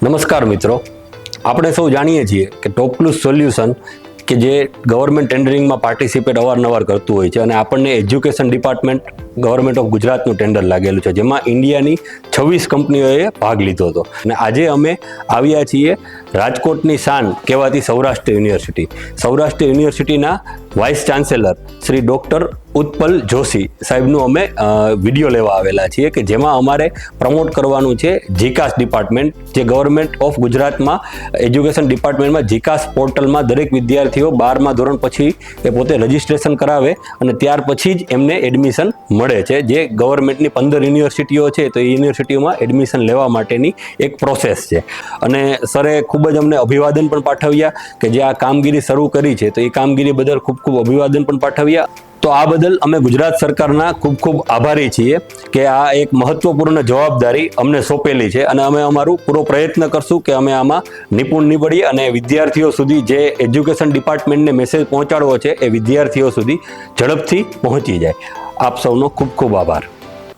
નમસ્કાર મિત્રો, આપણે સૌ જાણીએ છીએ કે ટોપક્લુઝ સોલ્યુશન કે જે ગવર્મેન્ટ ટેન્ડરિંગમાં પાર્ટિસિપેટ અવારનવાર કરતું હોય છે અને આપણને એજ્યુકેશન ડિપાર્ટમેન્ટ ગવર્મેન્ટ ઓફ ગુજરાતનું ટેન્ડર લાગેલું છે, જેમાં ઇન્ડિયાની 26 કંપનીઓએ ભાગ લીધો હતો. અને આજે અમે આવ્યા છીએ રાજકોટની શાન કહેવાતી સૌરાષ્ટ્ર યુનિવર્સિટી. સૌરાષ્ટ્ર યુનિવર્સિટીના vice chancellor Shri doctor Utpal Joshi સાહેબનું અમે વિડીયો લેવા આવેલા છીએ કે જેમાં અમારે પ્રમોટ કરવાનું છે જીકાસ ડિપાર્ટમેન્ટ, જે ગવર્મેન્ટ ઓફ ગુજરાતમાં એજ્યુકેશન ડિપાર્ટમેન્ટમાં જીકાસ પોર્ટલમાં દરેક વિદ્યાર્થીઓ 12મા ધોરણ પછી એ પોતે રજિસ્ટ્રેશન કરાવે અને ત્યાર પછી જ એમને એડમિશન મળે છે. જે ગવર્મેન્ટની 15 યુનિવર્સિટીઓ છે તો એ યુનિવર્સિટીઓમાં એડમિશન લેવા માટેની એક પ્રોસેસ છે. અને સરે ખૂબ જ અમને અભિવાદન પણ પાઠવ્યા કે જે આ કામગીરી શરૂ કરી છે તો એ કામગીરી બદલ ખૂબ ખૂબ અભિવાદન પણ પાઠવ્યા. તો આ બદલ અમે ગુજરાત સરકારના ખૂબ ખૂબ આભારી છીએ કે આ એક મહત્વપૂર્ણ જવાબદારી અમને સોંપેલી છે અને અમે અમારું પૂરો પ્રયત્ન કરશું કે અમે આમાં નિપુણ નીવડીએ અને વિદ્યાર્થીઓ સુધી જે એજ્યુકેશન ડિપાર્ટમેન્ટને મેસેજ પહોંચાડવો છે એ વિદ્યાર્થીઓ સુધી ઝડપથી પહોંચી જાય. આપ સૌનો ખૂબ ખૂબ આભાર.